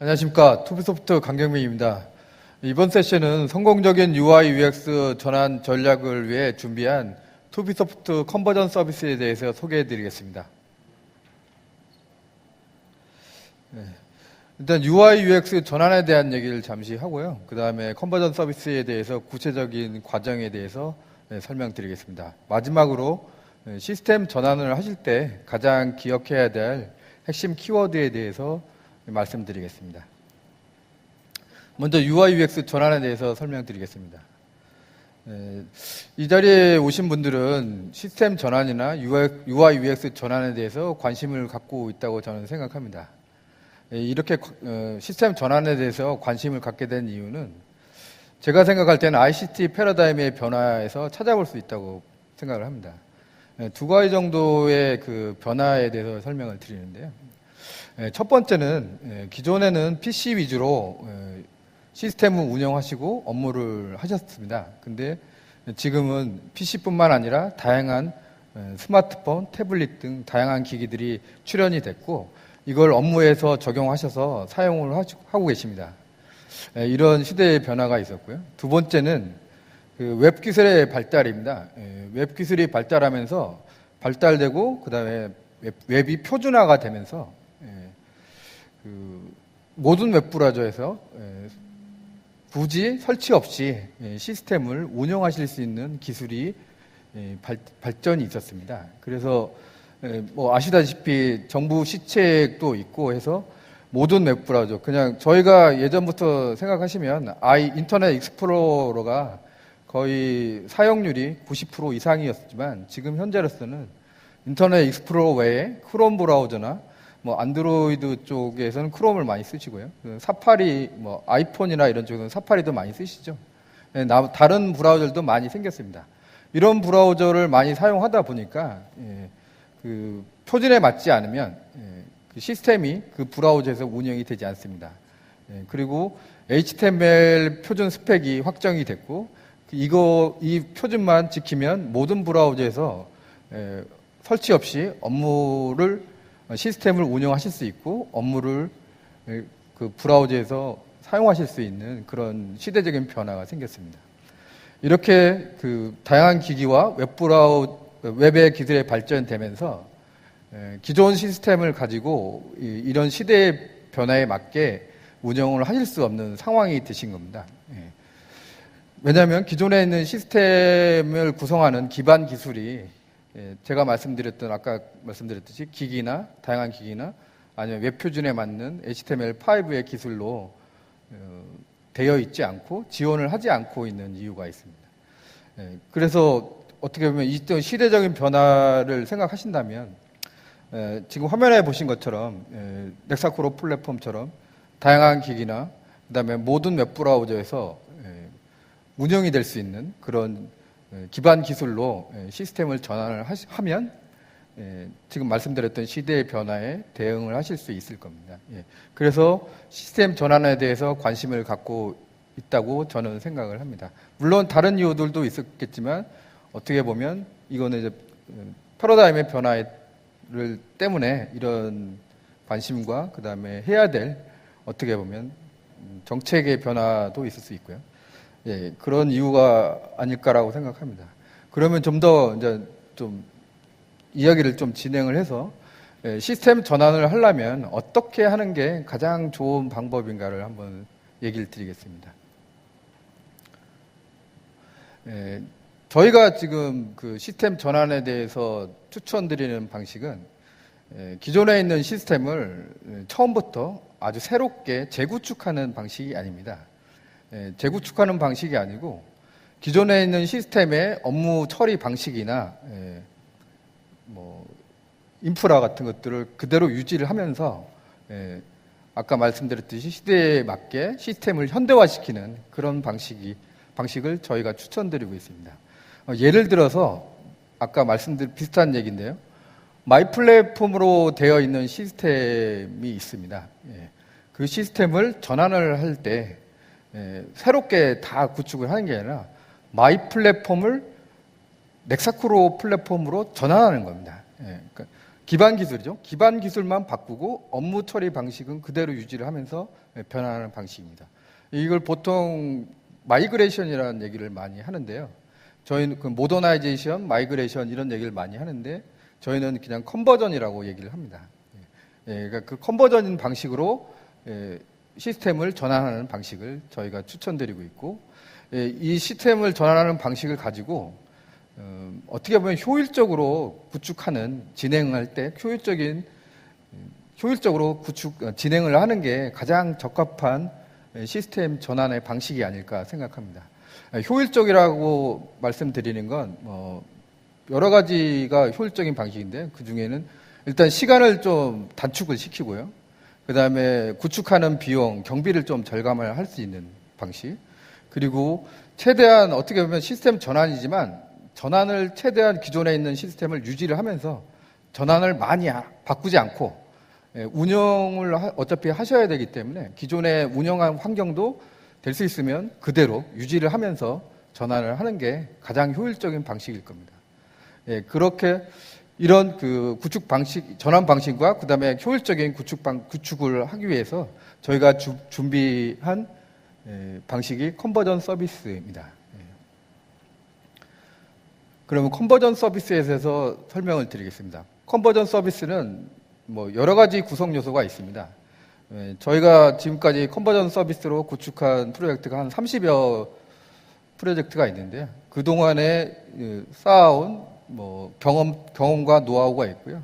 안녕하십니까. 투비소프트 강경민입니다. 이번 세션은 성공적인 UI UX 전환 전략을 위해 준비한 투비소프트 컨버전 서비스에 대해서 소개해 드리겠습니다. 일단 UI UX 전환에 대한 얘기를 잠시 하고요. 그 다음에 컨버전 서비스에 대해서 구체적인 과정에 대해서 설명드리겠습니다. 마지막으로 시스템 전환을 하실 때 가장 기억해야 될 핵심 키워드에 대해서 말씀드리겠습니다. 먼저 UI UX 전환에 대해서 설명드리겠습니다. 이 자리에 오신 분들은 시스템 전환이나 UI UX 전환에 대해서 관심을 갖고 있다고 저는 생각합니다. 이렇게 시스템 전환에 대해서 관심을 갖게 된 이유는 제가 생각할 때는 ICT 패러다임의 변화에서 찾아볼 수 있다고 생각을 합니다. 두 가지 정도의 그 변화에 대해서 설명을 드리는데요. 첫 번째는 기존에는 PC 위주로 시스템을 운영하시고 업무를 하셨습니다. 근데 지금은 PC뿐만 아니라 다양한 스마트폰, 태블릿 등 다양한 기기들이 출현이 됐고 이걸 업무에서 적용하셔서 사용을 하고 계십니다. 이런 시대의 변화가 있었고요. 두 번째는 그 웹 기술의 발달입니다. 웹 기술이 발달하면서 발달되고 그다음에 웹이 표준화가 되면서 그 모든 웹 브라우저에서 굳이 설치 없이 시스템을 운영하실 수 있는 기술이 발전이 있었습니다. 그래서 뭐 아시다시피 정부 시책도 있고 해서 모든 웹 브라우저 그냥 저희가 예전부터 생각하시면 인터넷 익스플로러가 거의 사용률이 90% 이상이었지만 지금 현재로서는 인터넷 익스플로러 외에 크롬 브라우저나 뭐 안드로이드 쪽에서는 크롬을 많이 쓰시고요. 사파리 뭐 아이폰이나 이런 쪽에서는 사파리도 많이 쓰시죠. 다른 브라우저들도 많이 생겼습니다. 이런 브라우저를 많이 사용하다 보니까 그 표준에 맞지 않으면 그 시스템이 그 브라우저에서 운영이 되지 않습니다. 그리고 HTML 표준 스펙이 확정이 됐고 이 표준만 지키면 모든 브라우저에서 설치 없이 시스템을 운영하실 수 있고 업무를 그 브라우저에서 사용하실 수 있는 그런 시대적인 변화가 생겼습니다. 이렇게 그 다양한 기기와 웹의 기술에 발전되면서 기존 시스템을 가지고 이런 시대의 변화에 맞게 운영을 하실 수 없는 상황이 되신 겁니다. 왜냐하면 기존에 있는 시스템을 구성하는 기반 기술이 제가 아까 말씀드렸듯이 기기나 다양한 기기나 아니면 웹 표준에 맞는 HTML5의 기술로 되어 있지 않고 지원을 하지 않고 있는 이유가 있습니다. 그래서 어떻게 보면 이 시대적인 변화를 생각하신다면 지금 화면에 보신 것처럼 넥사크로 플랫폼처럼 다양한 기기나 그다음에 모든 웹 브라우저에서 운영이 될 수 있는 그런 기반 기술로 시스템을 전환을 하면 지금 말씀드렸던 시대의 변화에 대응을 하실 수 있을 겁니다. 그래서 시스템 전환에 대해서 관심을 갖고 있다고 저는 생각을 합니다. 물론 다른 이유들도 있었겠지만 어떻게 보면 이거는 이제 패러다임의 변화를 때문에 이런 관심과 그 다음에 해야 될 어떻게 보면 정책의 변화도 있을 수 있고요. 그런 이유가 아닐까라고 생각합니다. 그러면 좀 더 이제 좀 이야기를 좀 진행을 해서 시스템 전환을 하려면 어떻게 하는 게 가장 좋은 방법인가를 한번 얘기를 드리겠습니다. 저희가 지금 그 시스템 전환에 대해서 추천드리는 방식은 기존에 있는 시스템을 처음부터 아주 새롭게 재구축하는 방식이 아닙니다. 재구축하는 방식이 아니고 기존에 있는 시스템의 업무 처리 방식이나 뭐 인프라 같은 것들을 그대로 유지를 하면서 아까 말씀드렸듯이 시대에 맞게 시스템을 현대화시키는 그런 방식을 저희가 추천드리고 있습니다. 예를 들어서 아까 말씀드린 비슷한 얘기인데요. 마이 플랫폼으로 되어 있는 시스템이 있습니다. 그 시스템을 전환을 할 때 새롭게 다 구축을 하는 게 아니라 마이 플랫폼을 넥사크로 플랫폼으로 전환하는 겁니다. 그러니까 기반 기술이죠. 기반 기술만 바꾸고 업무 처리 방식은 그대로 유지를 하면서 변화하는 방식입니다. 이걸 보통 마이그레이션이라는 얘기를 많이 하는데요. 저희는 그 모더나이제이션, 마이그레이션 이런 얘기를 많이 하는데 저희는 그냥 컨버전이라고 얘기를 합니다. 그러니까 그 컨버전 방식으로 시스템을 전환하는 방식을 저희가 추천드리고 있고, 이 시스템을 전환하는 방식을 가지고 어떻게 보면 효율적으로 구축하는, 진행할 때 효율적으로 진행을 하는 게 가장 적합한 시스템 전환의 방식이 아닐까 생각합니다. 효율적이라고 말씀드리는 건 여러 가지가 효율적인 방식인데, 그 중에는 일단 시간을 좀 단축을 시키고요. 그 다음에 구축하는 비용, 경비를 좀 절감을 할 수 있는 방식. 그리고 최대한 어떻게 보면 시스템 전환이지만 전환을 최대한 기존에 있는 시스템을 유지를 하면서 전환을 많이 바꾸지 않고 운영을 어차피 하셔야 되기 때문에 기존에 운영한 환경도 될 수 있으면 그대로 유지를 하면서 전환을 하는 게 가장 효율적인 방식일 겁니다. 그렇게 이런 그 구축 방식, 전환 방식과 그 다음에 효율적인 구축을 하기 위해서 저희가 준비한 방식이 컨버전 서비스입니다. 그러면 컨버전 서비스에 대해서 설명을 드리겠습니다. 컨버전 서비스는 뭐 여러 가지 구성 요소가 있습니다. 저희가 지금까지 컨버전 서비스로 구축한 프로젝트가 한 30여 프로젝트가 있는데요. 그동안에 쌓아온 경험과 노하우가 있고요.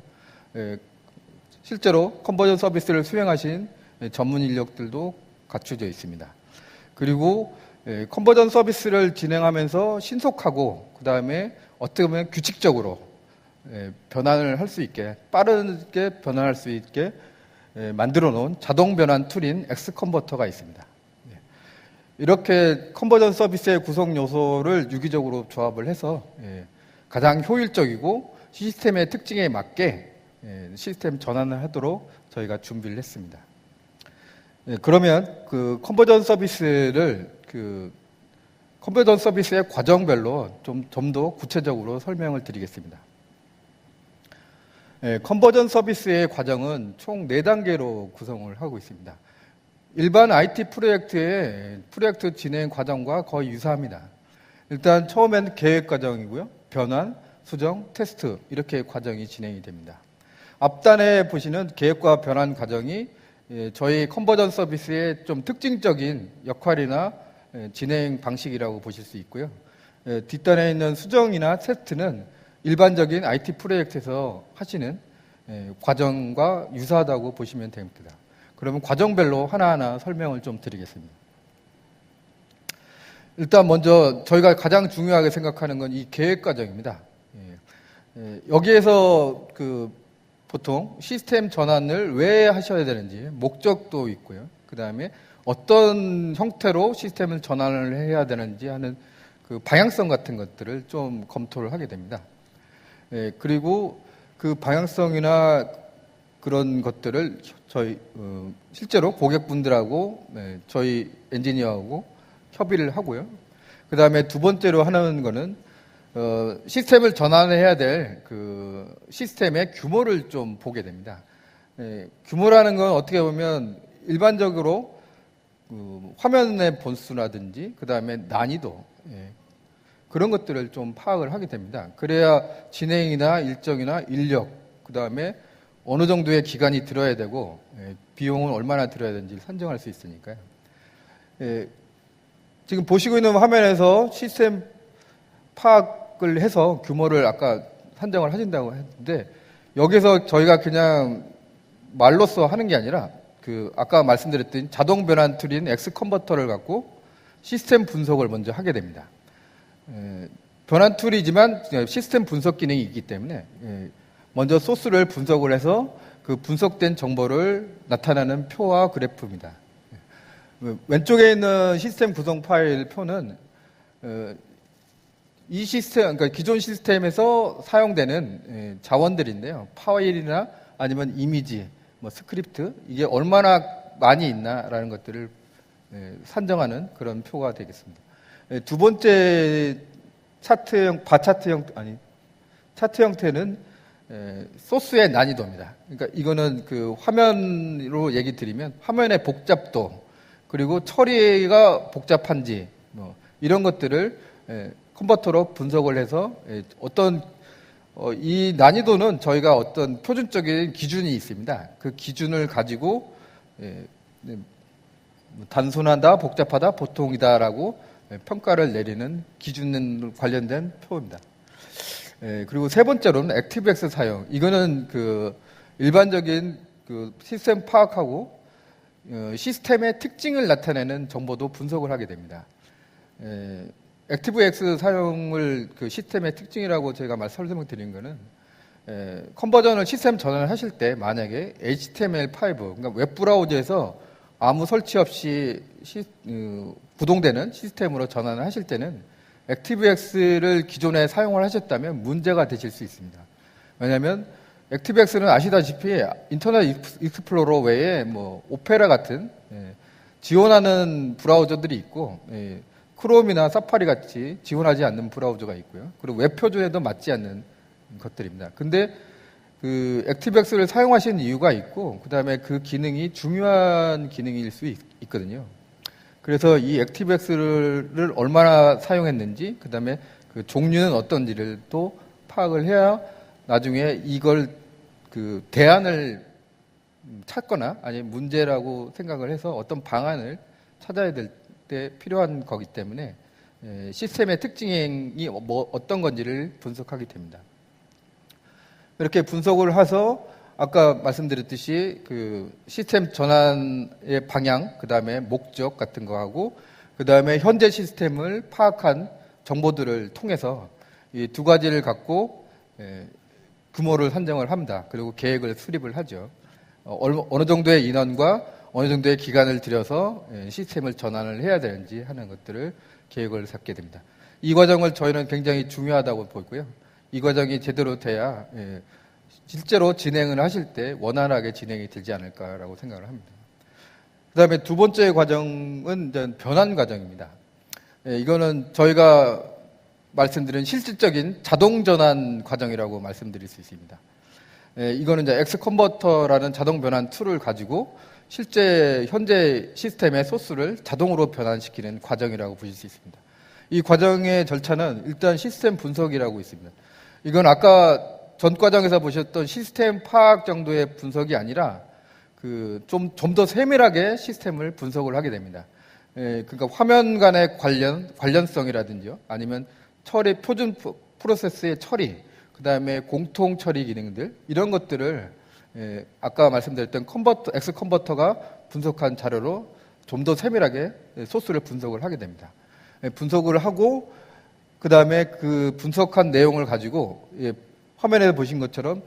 실제로 컨버전 서비스를 수행하신 전문 인력들도 갖춰져 있습니다. 그리고 컨버전 서비스를 진행하면서 신속하고 그 다음에 어떻게 보면 규칙적으로 변환을 할 수 있게, 빠르게 변환할 수 있게 만들어 놓은 자동 변환 툴인 엑스컨버터가 있습니다. 이렇게 컨버전 서비스의 구성 요소를 유기적으로 조합을 해서 가장 효율적이고 시스템의 특징에 맞게 시스템 전환을 하도록 저희가 준비를 했습니다. 그러면 그 컨버전 서비스의 과정별로 좀 더 구체적으로 설명을 드리겠습니다. 컨버전 서비스의 과정은 총 4단계로 구성을 하고 있습니다. 일반 IT 프로젝트의 프로젝트 진행 과정과 거의 유사합니다. 일단 처음엔 계획 과정이고요. 변환, 수정, 테스트 이렇게 과정이 진행이 됩니다. 앞단에 보시는 계획과 변환 과정이 저희 컨버전 서비스의 좀 특징적인 역할이나 진행 방식이라고 보실 수 있고요. 뒷단에 있는 수정이나 테스트는 일반적인 IT 프로젝트에서 하시는 과정과 유사하다고 보시면 됩니다. 그러면 과정별로 하나하나 설명을 좀 드리겠습니다. 일단 먼저 저희가 가장 중요하게 생각하는 건 이 계획 과정입니다. 여기에서 보통 시스템 전환을 왜 하셔야 되는지 목적도 있고요. 그 다음에 어떤 형태로 시스템을 전환을 해야 되는지 하는 그 방향성 같은 것들을 좀 검토를 하게 됩니다. 그리고 그 방향성이나 그런 것들을 저희 실제로 고객분들하고 저희 엔지니어하고 협의를 하고요. 그 다음에 두 번째로 하는 거는 시스템을 전환해야 될 그 시스템의 규모를 좀 보게 됩니다. 규모라는 건 어떻게 보면 일반적으로 화면의 본수라든지 그 다음에 난이도 그런 것들을 좀 파악을 하게 됩니다. 그래야 진행이나 일정이나 인력 그 다음에 어느 정도의 기간이 들어야 되고 비용은 얼마나 들어야 되는지 산정할 수 있으니까요. 지금 보시고 있는 화면에서 시스템 파악을 해서 규모를 아까 산정을 하신다고 했는데 여기서 저희가 그냥 말로써 하는 게 아니라 아까 말씀드렸던 자동 변환 툴인 엑스컨버터를 갖고 시스템 분석을 먼저 하게 됩니다. 변환 툴이지만 시스템 분석 기능이 있기 때문에 먼저 소스를 분석을 해서 그 분석된 정보를 나타내는 표와 그래프입니다. 왼쪽에 있는 시스템 구성 파일 표는 이 시스템, 그러니까 기존 시스템에서 사용되는 자원들인데요. 파일이나 아니면 이미지, 스크립트, 이게 얼마나 많이 있나라는 것들을 산정하는 그런 표가 되겠습니다. 두 번째 차트 형태는 소스의 난이도입니다. 그러니까 이거는 그 화면으로 얘기 드리면 화면의 복잡도 그리고 처리가 복잡한지 뭐 이런 것들을 컨버터로 분석을 해서 어떤 이 난이도는 저희가 어떤 표준적인 기준이 있습니다. 그 기준을 가지고 단순하다, 복잡하다, 보통이다라고 평가를 내리는 기준 관련된 표입니다. 그리고 세 번째로는 액티브엑스 사용. 이거는 그 일반적인 그 시스템 파악하고 시스템의 특징을 나타내는 정보도 분석을 하게 됩니다. 액티브엑스 사용을 그 시스템의 특징이라고 제가 설명을 드린 거는 컨버전을 시스템 전환을 하실 때 만약에 HTML5 그러니까 웹브라우저에서 아무 설치 없이 구동되는 시스템으로 전환을 하실 때는 액티브엑스를 기존에 사용을 하셨다면 문제가 되실 수 있습니다. 왜냐하면 액티브엑스는 아시다시피 인터넷 익스플로러 외에 뭐 오페라 같은 지원하는 브라우저들이 있고 크롬이나 사파리 같이 지원하지 않는 브라우저가 있고요. 그리고 웹 표준에도 맞지 않는 것들입니다. 근데 그 액티브엑스를 사용하시는 이유가 있고 그다음에 그 기능이 중요한 기능일 수 있거든요. 그래서 이 액티브엑스를 얼마나 사용했는지 그다음에 그 종류는 어떤지를 또 파악을 해야 나중에 이걸 그 대안을 찾거나 아니면 문제라고 생각을 해서 어떤 방안을 찾아야 될 때 필요한 거기 때문에 시스템의 특징이 뭐 어떤 건지를 분석하게 됩니다. 이렇게 분석을 해서 아까 말씀드렸듯이 그 시스템 전환의 방향, 그 다음에 목적 같은 거 하고, 그 다음에 현재 시스템을 파악한 정보들을 통해서 이 두 가지를 갖고 규모를 산정을 합니다. 그리고 계획을 수립을 하죠. 어느 정도의 인원과 어느 정도의 기간을 들여서 시스템을 전환을 해야 되는지 하는 것들을 계획을 잡게 됩니다. 이 과정을 저희는 굉장히 중요하다고 보고요. 이 과정이 제대로 돼야 실제로 진행을 하실 때 원활하게 진행이 되지 않을까라고 생각을 합니다. 그 다음에 두 번째 과정은 이제 변환 과정입니다. 이거는 저희가 말씀드린 실질적인 자동 전환 과정이라고 말씀드릴 수 있습니다. 이거는 이제 엑스컨버터라는 자동 변환 툴을 가지고 실제 현재 시스템의 소스를 자동으로 변환시키는 과정이라고 보실 수 있습니다. 이 과정의 절차는 일단 시스템 분석이라고 있습니다. 이건 아까 전 과정에서 보셨던 시스템 파악 정도의 분석이 아니라 그 좀 더 세밀하게 시스템을 분석을 하게 됩니다. 그러니까 화면 간의 관련성이라든지요, 아니면 표준 프로세스의 처리, 그 다음에 공통 처리 기능들 이런 것들을 아까 말씀드렸던 엑스 컨버터가 분석한 자료로 좀 더 세밀하게 소스를 분석을 하게 됩니다. 분석을 하고 그 다음에 그 분석한 내용을 가지고 화면에 보신 것처럼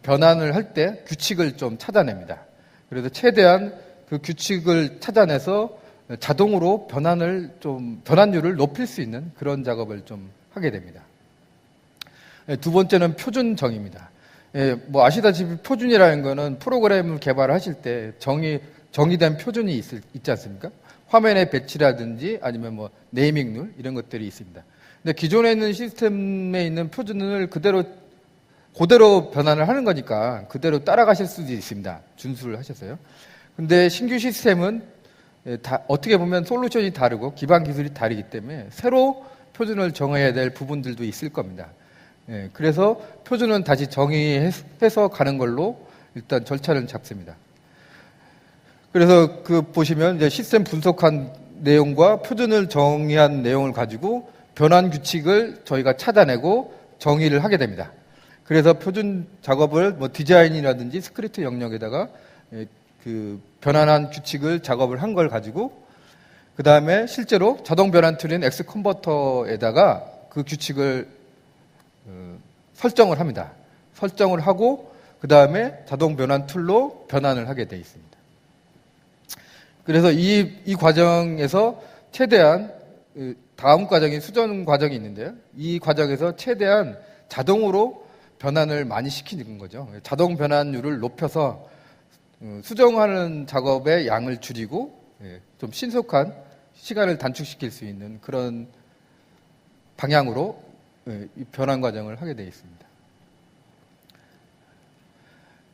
변환을 할 때 규칙을 좀 찾아냅니다. 그래서 최대한 그 규칙을 찾아내서 자동으로 변환율을 높일 수 있는 그런 작업을 좀 하게 됩니다. 두 번째는 표준 정의입니다. 뭐 아시다시피 표준이라는 거는 프로그램을 개발하실 때 정의된 표준이 있지 않습니까? 화면의 배치라든지 아니면 뭐 네이밍룰 이런 것들이 있습니다. 근데 기존에 있는 시스템에 있는 표준을 그대로 변환을 하는 거니까 그대로 따라가실 수도 있습니다. 준수를 하셔서요. 근데 신규 시스템은 어떻게 보면 솔루션이 다르고 기반 기술이 다르기 때문에 새로 표준을 정해야 될 부분들도 있을 겁니다. 그래서 표준은 다시 정의해서 가는 걸로 일단 절차를 잡습니다. 그래서 보시면 이제 시스템 분석한 내용과 표준을 정의한 내용을 가지고 변환 규칙을 저희가 찾아내고 정의를 하게 됩니다. 그래서 표준 작업을 뭐 디자인이라든지 스크립트 영역에다가 그 변환한 규칙을 작업을 한 걸 가지고 그 다음에 실제로 자동 변환 툴인 엑스 컨버터에다가 그 규칙을 설정을 합니다. 설정을 하고 그 다음에 자동 변환 툴로 변환을 하게 되어 있습니다. 그래서 이 과정에서 최대한 다음 과정인 수정 과정이 있는데요. 이 과정에서 최대한 자동으로 변환을 많이 시키는 거죠. 자동 변환율을 높여서 수정하는 작업의 양을 줄이고 좀 신속한 시간을 단축시킬 수 있는 그런 방향으로 이 변환 과정을 하게 되어 있습니다.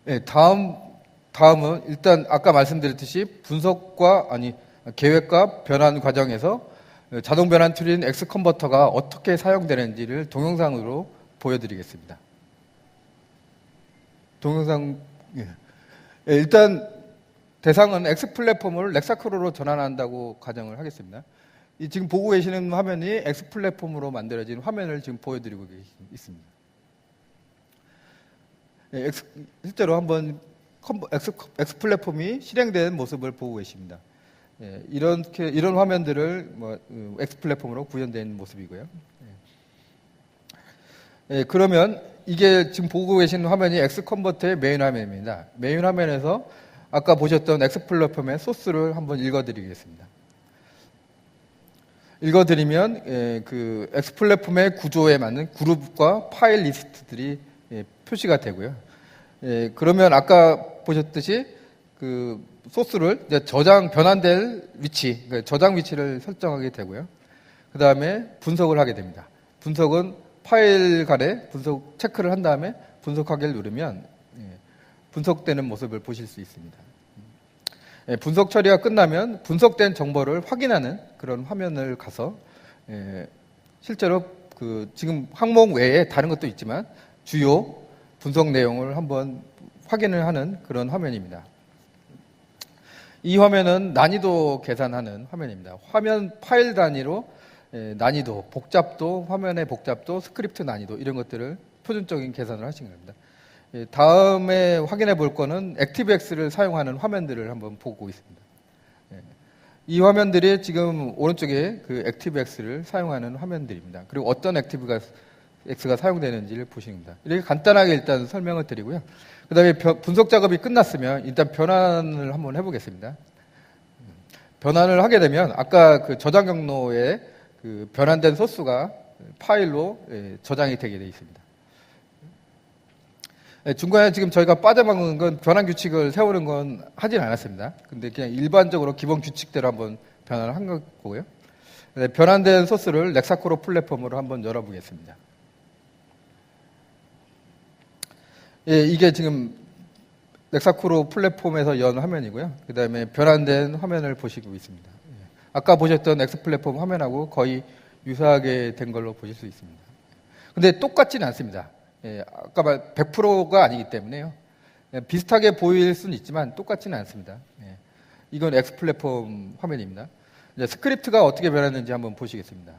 네, 다음은 일단 아까 말씀드렸듯이 계획과 변환 과정에서 자동 변환 툴인 엑스컨버터가 어떻게 사용되는지를 동영상으로 보여드리겠습니다. 동영상, 예. 일단 대상은 X 플랫폼을 렉사크로로 전환한다고 가정을 하겠습니다. 지금 보고 계시는 화면이 X 플랫폼으로 만들어진 화면을 지금 보여드리고 있습니다. 실제로 한번 X 플랫폼이 실행된 모습을 보고 계십니다. 이런 화면들을 X 플랫폼으로 구현된 모습이고요. 그러면 이게 지금 보고 계신 화면이 X 컨버터의 메인 화면입니다. 메인 화면에서 아까 보셨던 X 플랫폼의 소스를 한번 읽어드리겠습니다. 읽어드리면 그 X 플랫폼의 구조에 맞는 그룹과 파일 리스트들이 표시가 되고요. 그러면 아까 보셨듯이 그 소스를 변환될 위치, 그러니까 저장 위치를 설정하게 되고요. 그 다음에 분석을 하게 됩니다. 분석은 파일 간에 분석 체크를 한 다음에 분석하기를 누르면 분석되는 모습을 보실 수 있습니다. 분석 처리가 끝나면 분석된 정보를 확인하는 그런 화면을 가서 실제로 그 지금 항목 외에 다른 것도 있지만 주요 분석 내용을 한번 확인을 하는 그런 화면입니다. 이 화면은 난이도 계산하는 화면입니다. 화면 파일 단위로 난이도, 복잡도, 화면의 복잡도, 스크립트 난이도 이런 것들을 표준적인 계산을 하신 겁니다. 다음에 확인해 볼 거는 액티브엑스를 사용하는 화면들을 한번 보고 있습니다. 이 화면들이 지금 오른쪽에 그 액티브엑스를 사용하는 화면들입니다. 그리고 어떤 액티브엑스가 사용되는지를 보시는 겁니다. 이렇게 간단하게 일단 설명을 드리고요. 그 다음에 분석 작업이 끝났으면 일단 변환을 한번 해보겠습니다. 변환을 하게 되면 아까 그 저장 경로에 그 변환된 소스가 파일로 저장이 되게 되어 있습니다. 중간에 지금 저희가 빠져먹는 건 변환 규칙을 세우는 건 하진 않았습니다. 근데 그냥 일반적으로 기본 규칙대로 한번 변환을 한 거고요. 변환된 소스를 렉사크로 플랫폼으로 한번 열어보겠습니다. 이게 지금 렉사크로 플랫폼에서 연 화면이고요. 그 다음에 변환된 화면을 보시고 있습니다. 아까 보셨던 X 플랫폼 화면하고 거의 유사하게 된 걸로 보실 수 있습니다. 근데 똑같지는 않습니다. 아까 말 100%가 아니기 때문에요. 비슷하게 보일 수는 있지만 똑같지는 않습니다. 이건 X 플랫폼 화면입니다. 이제 스크립트가 어떻게 변했는지 한번 보시겠습니다.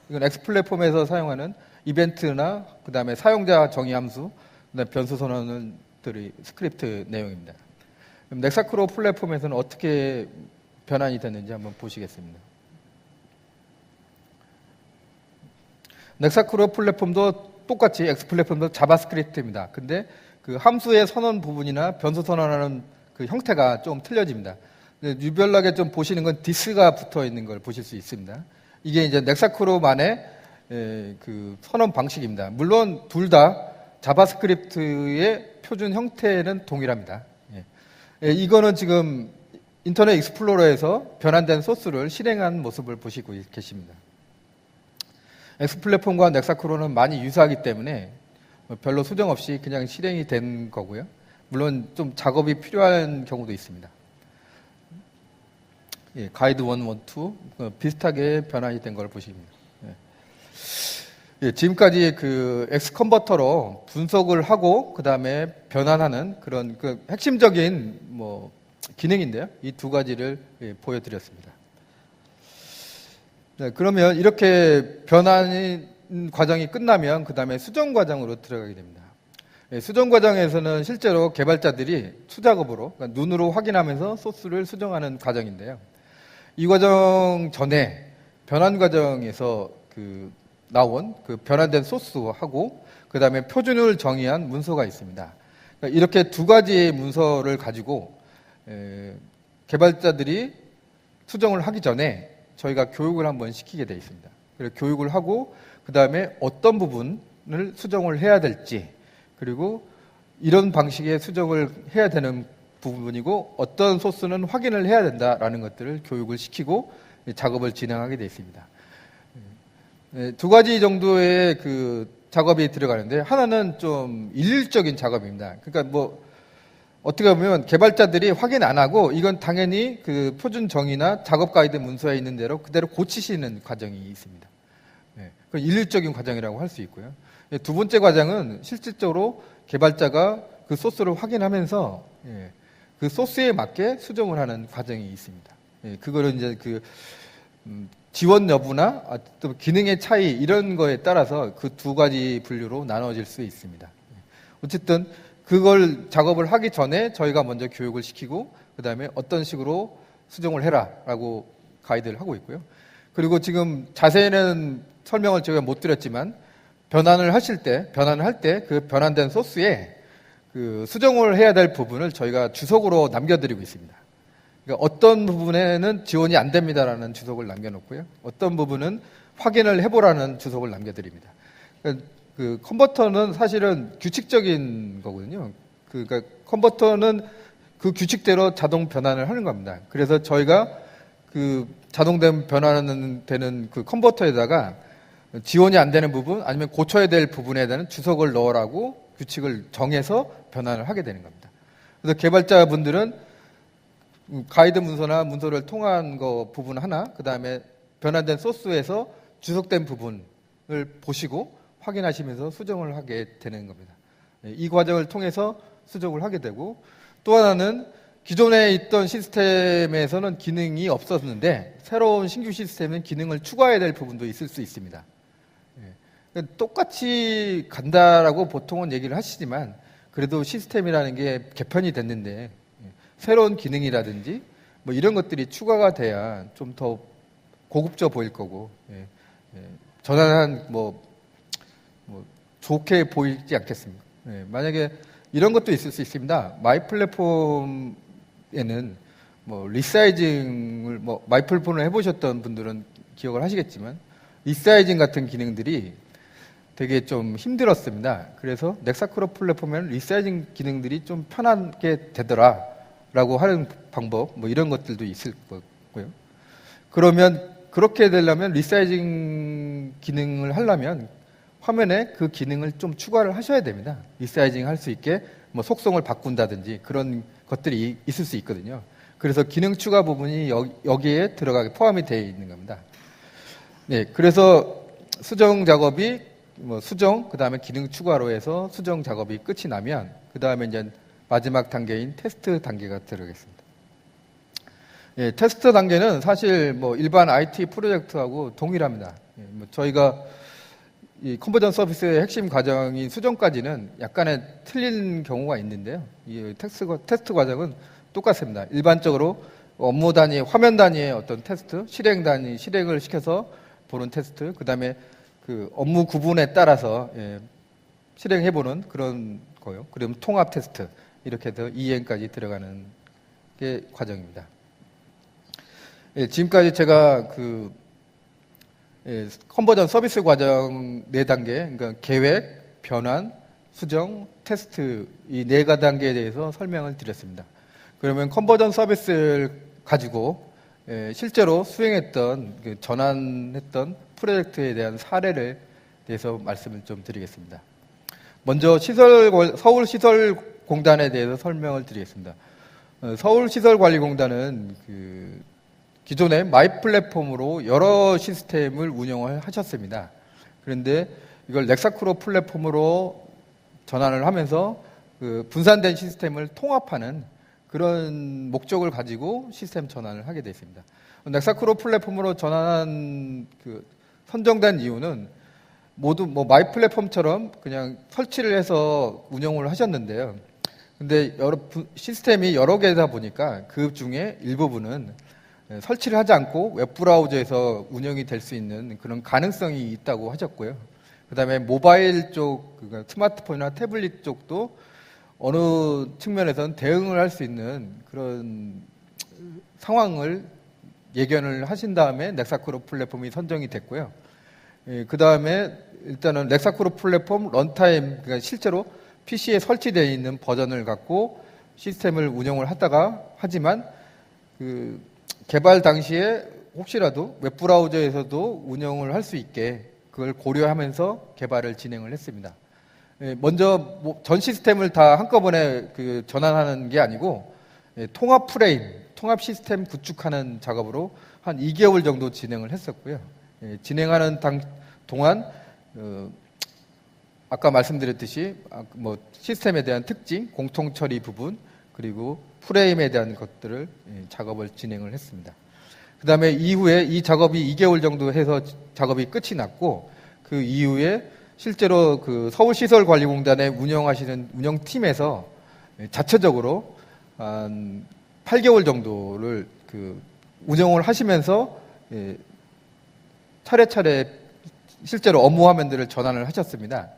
이건 X 플랫폼에서 사용하는 이벤트나 그 다음에 사용자 정의 함수, 그다음에 변수 선언들이 스크립트 내용입니다. 그럼 렉사크로 플랫폼에서는 어떻게 변환이 됐는지 한번 보시겠습니다. 렉사크로 플랫폼도 똑같이 X 플랫폼도 자바스크립트입니다. 근데 그 함수의 선언 부분이나 변수 선언하는 그 형태가 좀 틀려집니다. 유별나게 좀 보시는 건 디스가 붙어 있는 걸 보실 수 있습니다. 이게 이제 렉사크로만의 그 선언 방식입니다. 물론 둘 다 자바스크립트의 표준 형태는 동일합니다. 이거는 지금 인터넷 익스플로러에서 변환된 소스를 실행한 모습을 보시고 계십니다. X 플랫폼과 렉사크로는 많이 유사하기 때문에 별로 수정 없이 그냥 실행이 된 거고요. 물론 좀 작업이 필요한 경우도 있습니다. 가이드 1, 1, 2 비슷하게 변환이 된 걸 보십니다. 지금까지 그 X 컨버터로 분석을 하고 그 다음에 변환하는 그런 그 핵심적인 기능인데요. 이 두 가지를 보여드렸습니다. 그러면 이렇게 변환 과정이 끝나면 그 다음에 수정 과정으로 들어가게 됩니다. 수정 과정에서는 실제로 개발자들이 수작업으로 그러니까 눈으로 확인하면서 소스를 수정하는 과정인데요. 이 과정 전에 변환 과정에서 나온 그 변환된 소스하고 그 다음에 표준을 정의한 문서가 있습니다. 그러니까 이렇게 두 가지의 문서를 가지고 개발자들이 수정을 하기 전에 저희가 교육을 한번 시키게 되어 있습니다. 그래서 교육을 하고 그 다음에 어떤 부분을 수정을 해야 될지 그리고 이런 방식의 수정을 해야 되는 부분이고 어떤 소스는 확인을 해야 된다라는 것들을 교육을 시키고 작업을 진행하게 되어 있습니다. 두 가지 정도의 그 작업이 들어가는데 하나는 좀 일률적인 작업입니다. 그러니까 어떻게 보면 개발자들이 확인 안 하고 이건 당연히 그 표준 정의나 작업 가이드 문서에 있는 대로 그대로 고치시는 과정이 있습니다. 예, 그 일률적인 과정이라고 할 수 있고요. 예, 두 번째 과정은 실질적으로 개발자가 그 소스를 확인하면서 예, 그 소스에 맞게 수정을 하는 과정이 있습니다. 예, 그거를 이제 그 지원 여부나 또 기능의 차이 이런 거에 따라서 그 두 가지 분류로 나눠질 수 있습니다. 어쨌든 그걸 작업을 하기 전에 저희가 먼저 교육을 시키고 그 다음에 어떤 식으로 수정을 해라라고 가이드를 하고 있고요. 그리고 지금 자세히는 설명을 제가 못 드렸지만 변환을 할 때 그 변환된 소스에 그 수정을 해야 될 부분을 저희가 주석으로 남겨드리고 있습니다. 그러니까 어떤 부분에는 지원이 안 됩니다라는 주석을 남겨놓고요. 어떤 부분은 확인을 해보라는 주석을 남겨드립니다. 그러니까 그 컨버터는 사실은 규칙적인 거거든요. 그러니까 컨버터는 그 규칙대로 자동 변환을 하는 겁니다. 그래서 저희가 그 자동된 변환되는 그 컨버터에다가 지원이 안 되는 부분 아니면 고쳐야 될 부분에 대한 주석을 넣으라고 규칙을 정해서 변환을 하게 되는 겁니다. 그래서 개발자분들은 가이드 문서나 문서를 통한 거 부분 하나, 그 다음에 변환된 소스에서 주석된 부분을 보시고 확인하시면서 수정을 하게 되는 겁니다. 이 과정을 통해서 수정을 하게 되고, 또 하나는 기존에 있던 시스템에서는 기능이 없었는데 새로운 신규 시스템은 기능을 추가해야 될 부분도 있을 수 있습니다. 똑같이 간다라고 보통은 얘기를 하시지만 그래도 시스템이라는 게 개편이 됐는데 새로운 기능이라든지 뭐 이런 것들이 추가가 돼야 좀 더 고급져 보일 거고 전환한 뭐 좋게 보이지 않겠습니까? 만약에 이런 것도 있을 수 있습니다. 마이 플랫폼에는 뭐 리사이징을 마이 플랫폼을 해보셨던 분들은 기억을 하시겠지만 리사이징 같은 기능들이 되게 좀 힘들었습니다. 그래서 넥사크로 플랫폼에는 리사이징 기능들이 좀 편하게 되더라라고 하는 방법, 뭐 이런 것들도 있을 거고요. 그러면 그렇게 되려면 리사이징 기능을 하려면 화면에 그 기능을 좀 추가를 하셔야 됩니다. 리사이징 할 수 있게 뭐 속성을 바꾼다든지 그런 것들이 있을 수 있거든요. 그래서 기능 추가 부분이 여기에 들어가게 포함이 되어 있는 겁니다. 네, 그래서 수정 작업이 수정, 그 다음에 기능 추가로 해서 수정 작업이 끝이 나면 그 다음에 이제 마지막 단계인 테스트 단계가 들어가겠습니다. 예, 테스트 단계는 사실 일반 IT 프로젝트하고 동일합니다. 저희가 이 컨버전 서비스의 핵심 과정인 수정까지는 약간의 틀린 경우가 있는데요. 이 테스트 과정은 똑같습니다. 일반적으로 업무 단위, 화면 단위의 어떤 테스트, 실행을 시켜서 보는 테스트, 그 다음에 그 업무 구분에 따라서 실행해보는 그런 거요. 그럼 통합 테스트 이렇게 해서 EN까지 들어가는 게 과정입니다. 지금까지 제가 컨버전 서비스 과정 4단계, 그러니까 계획, 변환, 수정, 테스트 이 4단계에 대해서 설명을 드렸습니다. 그러면 컨버전 서비스를 가지고 실제로 수행했던 전환했던 프로젝트에 대한 사례를 대해서 말씀을 좀 드리겠습니다. 먼저 서울시설공단에 대해서 설명을 드리겠습니다. 서울시설관리공단은 기존의 마이 플랫폼으로 여러 시스템을 운영을 하셨습니다. 그런데 이걸 넥사크로 플랫폼으로 전환을 하면서 분산된 시스템을 통합하는 그런 목적을 가지고 시스템 전환을 하게 됐습니다. 넥사크로 플랫폼으로 전환한 선정된 이유는 모두 마이 플랫폼처럼 그냥 설치를 해서 운영을 하셨는데요. 근데 시스템이 여러 개다 보니까 그 중에 일부분은 설치를 하지 않고 웹브라우저에서 운영이 될 수 있는 그런 가능성이 있다고 하셨고요. 그 다음에 모바일 쪽, 그러니까 스마트폰이나 태블릿 쪽도 어느 측면에서는 대응을 할 수 있는 그런 상황을 예견을 하신 다음에 넥사크로 플랫폼이 선정이 됐고요. 그 다음에 일단은 넥사크로 플랫폼 런타임, 그러니까 실제로 PC에 설치되어 있는 버전을 갖고 시스템을 운영을 하지만 개발 당시에 혹시라도 웹브라우저에서도 운영을 할 수 있게 그걸 고려하면서 개발을 진행을 했습니다. 먼저 전 시스템을 다 한꺼번에 전환하는 게 아니고 통합 프레임, 통합 시스템 구축하는 작업으로 한 2개월 정도 진행을 했었고요. 진행하는 동안 아까 말씀드렸듯이 시스템에 대한 특징, 공통 처리 부분, 그리고 프레임에 대한 것들을 작업을 진행을 했습니다. 그 다음에 이후에 이 작업이 2개월 정도 해서 작업이 끝이 났고, 그 이후에 실제로 서울시설관리공단에 운영하시는 운영팀에서 자체적으로 한 8개월 정도를 운영을 하시면서 차례차례 실제로 업무 화면들을 전환을 하셨습니다.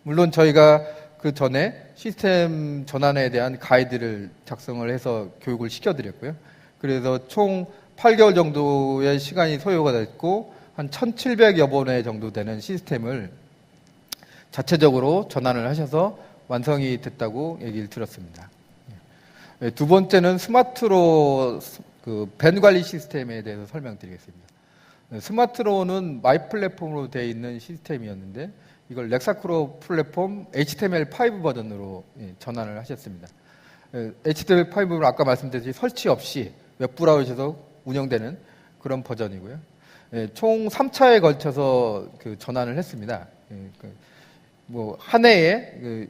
물론 저희가 그 전에 시스템 전환에 대한 가이드를 작성을 해서 교육을 시켜드렸고요. 그래서 총 8개월 정도의 시간이 소요가 됐고, 한 1,700여 번의 정도 되는 시스템을 자체적으로 전환을 하셔서 완성이 됐다고 얘기를 들었습니다. 두 번째는 스마트로 밴 관리 시스템에 대해서 설명드리겠습니다. 스마트로는 마이 플랫폼으로 되어 있는 시스템이었는데, 이걸 렉사크로 플랫폼 HTML5 버전으로 전환을 하셨습니다. HTML5는 아까 말씀드렸듯이 설치 없이 웹브라우저에서 운영되는 그런 버전이고요. 총 3차에 걸쳐서 전환을 했습니다. 한 해에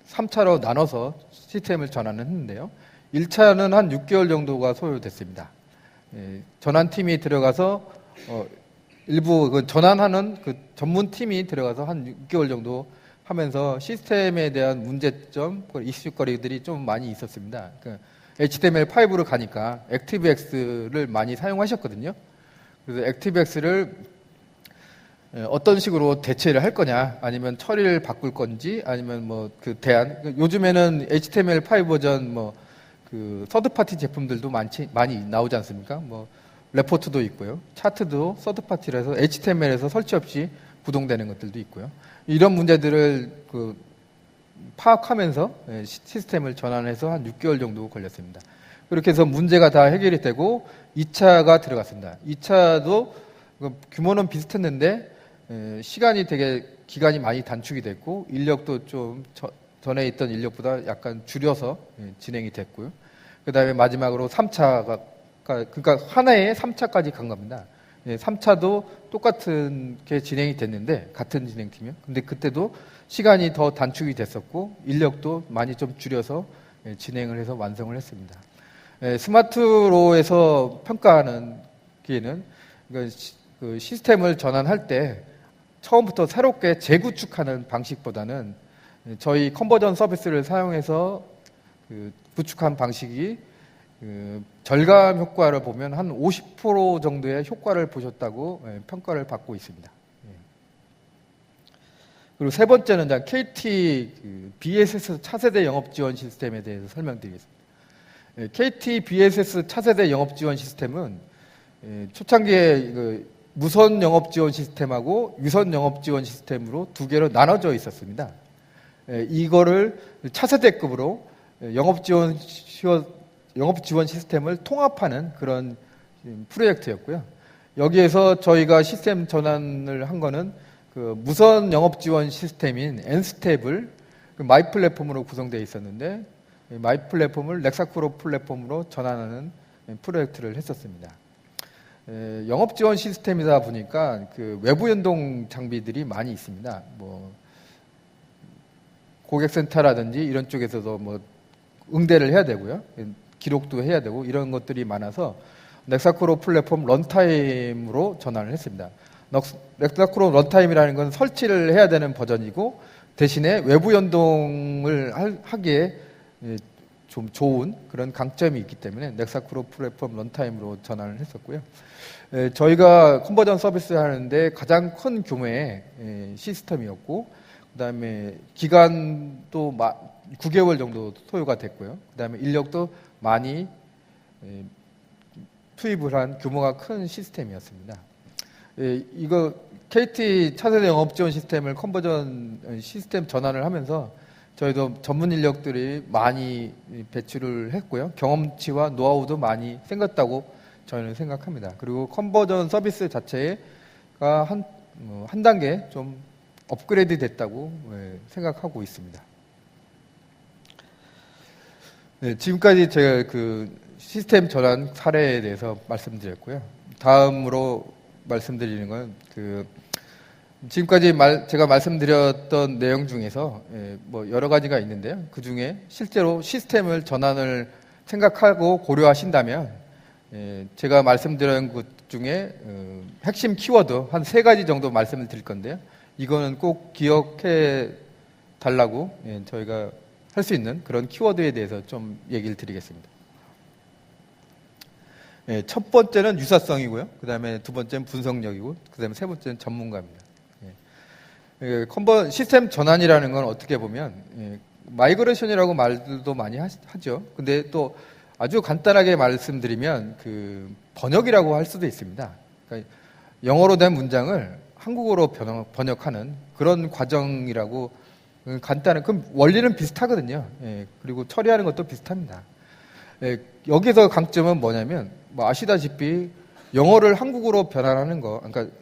3차로 나눠서 시스템을 전환을 했는데요. 1차는 한 6개월 정도가 소요됐습니다. 전환팀이 들어가서 일부 전환하는 전문팀이 들어가서 한 6개월 정도 하면서 시스템에 대한 문제점, 이슈거리들이 좀 많이 있었습니다. HTML5로 가니까 액티브엑스를 많이 사용하셨거든요. 그래서 액티브엑스를 어떤 식으로 대체를 할 거냐, 아니면 처리를 바꿀 건지, 아니면 대안. 요즘에는 HTML5 버전 서드 파티 제품들도 많이 나오지 않습니까? 레포트도 있고요. 차트도 서드 파티라서 HTML에서 설치 없이 구동되는 것들도 있고요. 이런 문제들을 파악하면서 시스템을 전환해서 한 6개월 정도 걸렸습니다. 그렇게 해서 문제가 다 해결이 되고 2차가 들어갔습니다. 2차도 규모는 비슷했는데 기간이 많이 단축이 됐고, 인력도 좀 전에 있던 인력보다 약간 줄여서 진행이 됐고요. 그 다음에 마지막으로 3차가, 그러니까 한 해에 3차까지 간 겁니다. 3차도 똑같은 게 진행이 됐는데, 같은 진행팀이요. 근데 그때도 시간이 더 단축이 됐었고, 인력도 많이 좀 줄여서 진행을 해서 완성을 했습니다. 스마트로에서 평가하는 기회는 시스템을 전환할 때 처음부터 새롭게 재구축하는 방식보다는 저희 컨버전 서비스를 사용해서 구축한 방식이 절감 효과를 보면 한 50% 정도의 효과를 보셨다고 평가를 받고 있습니다. 그리고 세 번째는 KT BSS 차세대 영업 지원 시스템에 대해서 설명드리겠습니다. KT BSS 차세대 영업 지원 시스템은 초창기에 무선 영업 지원 시스템하고 유선 영업 지원 시스템으로 두 개로 나눠져 있었습니다. 이거를 차세대급으로 영업 지원 시스템을 통합하는 그런 프로젝트였고요. 여기에서 저희가 시스템 전환을 한 거는 무선 영업 지원 시스템인 N스텝을 마이 플랫폼으로 구성되어 있었는데, 마이 플랫폼을 렉사크로 플랫폼으로 전환하는 프로젝트를 했었습니다. 영업 지원 시스템이다 보니까 외부 연동 장비들이 많이 있습니다. 고객센터라든지 이런 쪽에서도 응대를 해야 되고요. 기록도 해야 되고 이런 것들이 많아서 렉사크로 플랫폼 런타임으로 전환을 했습니다. 렉사크로 런타임이라는 건 설치를 해야 되는 버전이고, 대신에 외부 연동을 하기에 좀 좋은 그런 강점이 있기 때문에 렉사크로 플랫폼 런타임으로 전환을 했었고요. 저희가 컨버전 서비스 하는데 가장 큰 규모의 시스템이었고, 그 다음에 기간도 9개월 정도 소요가 됐고요. 그 다음에 인력도 많이 투입을 한 규모가 큰 시스템이었습니다. 이거 KT 차세대 영업 지원 시스템을 컨버전 시스템 전환을 하면서 저희도 전문 인력들이 많이 배출을 했고요. 경험치와 노하우도 많이 생겼다고 저희는 생각합니다. 그리고 컨버전 서비스 자체가 한 단계 좀 업그레이드 됐다고 생각하고 있습니다. 네, 지금까지 제가 그 시스템 전환 사례에 대해서 말씀드렸고요. 다음으로 말씀드리는 건 지금까지 제가 말씀드렸던 내용 중에서 뭐 여러 가지가 있는데요. 그 중에 실제로 시스템을 전환을 생각하고 고려하신다면 제가 말씀드린 것 중에 핵심 키워드 한 3가지 정도 말씀을 드릴 건데요. 이거는 꼭 기억해 달라고 저희가 할 수 있는 그런 키워드에 대해서 좀 얘기를 드리겠습니다. 첫 번째는 유사성이고요. 그 다음에 두 번째는 분석력이고, 그 다음에 세 번째는 전문가입니다. 시스템 전환이라는 건 어떻게 보면 마이그레이션이라고 말들도 많이 하죠. 근데 또 아주 간단하게 말씀드리면 그 번역이라고 할 수도 있습니다. 그러니까 영어로 된 문장을 한국어로 번역하는 그런 과정이라고 간단한, 그럼 원리는 비슷하거든요. 그리고 처리하는 것도 비슷합니다. 여기서 강점은 뭐냐면, 뭐 아시다시피 영어를 한국어로 변환하는 거, 그러니까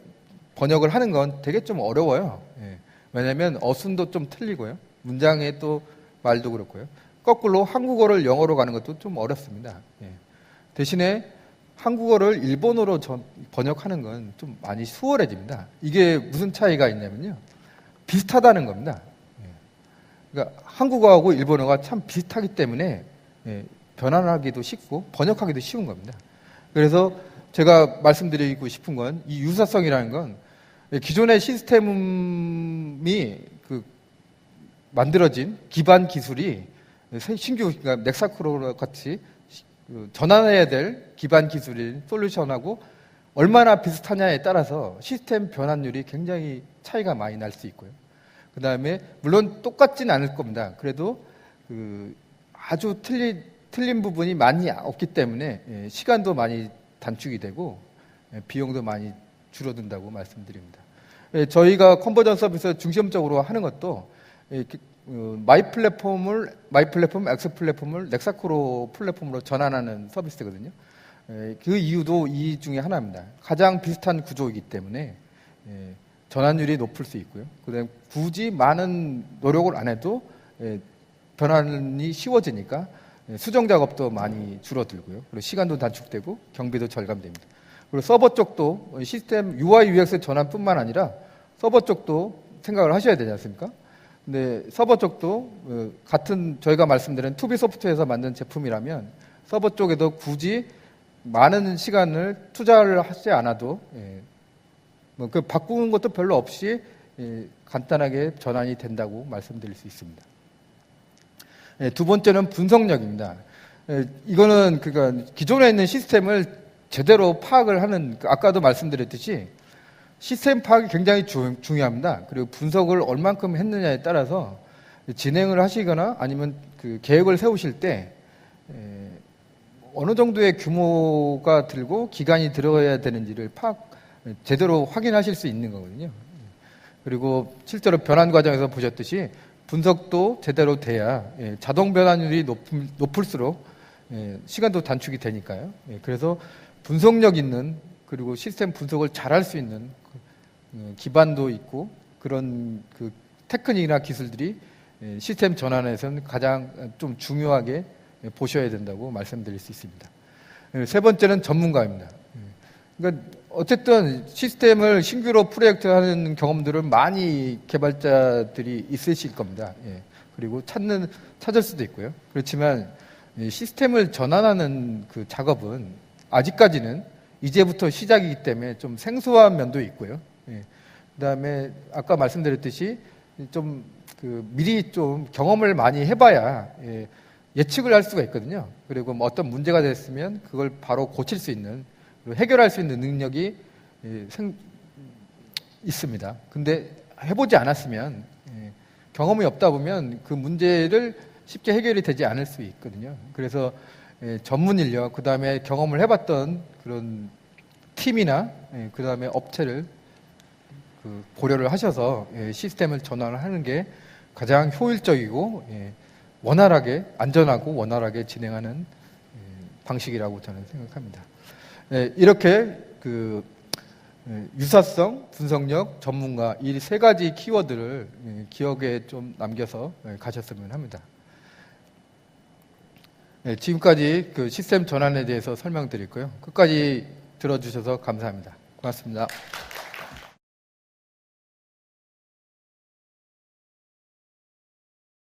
번역을 하는 건 되게 좀 어려워요. 왜냐하면 어순도 좀 틀리고요. 문장의 또 말도 그렇고요. 거꾸로 한국어를 영어로 가는 것도 좀 어렵습니다. 대신에 한국어를 일본어로 번역하는 건 좀 많이 수월해집니다. 이게 무슨 차이가 있냐면요. 비슷하다는 겁니다. 그러니까 한국어하고 일본어가 참 비슷하기 때문에 변환하기도 쉽고 번역하기도 쉬운 겁니다. 그래서 제가 말씀드리고 싶은 건 이 유사성이라는 건 기존의 시스템이 만들어진 기반 기술이 신규, 그러니까 넥사크로 같이 전환해야 될 기반 기술인 솔루션하고 얼마나 비슷하냐에 따라서 시스템 변환율이 굉장히 차이가 많이 날 수 있고요. 그 다음에 물론 똑같진 않을 겁니다. 그래도 아주 틀린 부분이 많이 없기 때문에 시간도 많이 단축이 되고 비용도 많이 줄어든다고 말씀드립니다. 저희가 컨버전 서비스 중심적으로 하는 것도 마이 플랫폼, 엑스 플랫폼을 넥사크로 플랫폼으로 전환하는 서비스거든요. 그 이유도 이 중에 하나입니다. 가장 비슷한 구조이기 때문에 전환율이 높을 수 있고요. 그다음에 굳이 많은 노력을 안 해도 변환이 쉬워지니까 수정 작업도 많이 줄어들고요. 그리고 시간도 단축되고 경비도 절감됩니다. 그리고 서버 쪽도 시스템 UI, UX 전환뿐만 아니라 서버 쪽도 생각을 하셔야 되지 않습니까? 근데 서버 쪽도 같은 저희가 말씀드린 투비 소프트웨어에서 만든 제품이라면 서버 쪽에도 굳이 많은 시간을 투자를 하지 않아도 그 바꾸는 것도 별로 없이 간단하게 전환이 된다고 말씀드릴 수 있습니다. 두 번째는 분석력입니다. 이거는 그러니까 기존에 있는 시스템을 제대로 파악을 하는, 아까도 말씀드렸듯이 시스템 파악이 굉장히 중요합니다. 그리고 분석을 얼만큼 했느냐에 따라서 진행을 하시거나 아니면 그 계획을 세우실 때 어느 정도의 규모가 들고 기간이 들어야 되는지를 제대로 확인하실 수 있는 거거든요. 그리고 실제로 변환 과정에서 보셨듯이 분석도 제대로 돼야 자동 변환율이 높을수록 시간도 단축이 되니까요. 그래서 분석력 있는, 그리고 시스템 분석을 잘할 수 있는 기반도 있고 그런 그 테크닉이나 기술들이 시스템 전환에서는 가장 좀 중요하게 보셔야 된다고 말씀드릴 수 있습니다. 세 번째는 전문가입니다. 그러니까 어쨌든 시스템을 신규로 프로젝트하는 경험들은 많이 개발자들이 있으실 겁니다. 그리고 찾을 수도 있고요. 그렇지만 시스템을 전환하는 그 작업은 아직까지는 이제부터 시작이기 때문에 좀 생소한 면도 있고요. 그다음에 아까 말씀드렸듯이 좀 미리 좀 경험을 많이 해봐야 예측을 할 수가 있거든요. 그리고 뭐 어떤 문제가 됐으면 그걸 바로 고칠 수 있는, 그리고 해결할 수 있는 능력이 있습니다. 근데 해보지 않았으면 경험이 없다 보면 그 문제를 쉽게 해결이 되지 않을 수 있거든요. 그래서 전문 인력, 그 다음에 경험을 해봤던 그런 팀이나 그 다음에 업체를 고려를 하셔서 시스템을 전환을 하는 게 가장 효율적이고 원활하게, 안전하고 원활하게 진행하는 방식이라고 저는 생각합니다. 이렇게 유사성, 분석력, 전문가 이 세 가지 키워드를 기억에 좀 남겨서 가셨으면 합니다. 지금까지 그 시스템 전환에 대해서 설명드렸고요. 끝까지 들어주셔서 감사합니다. 고맙습니다.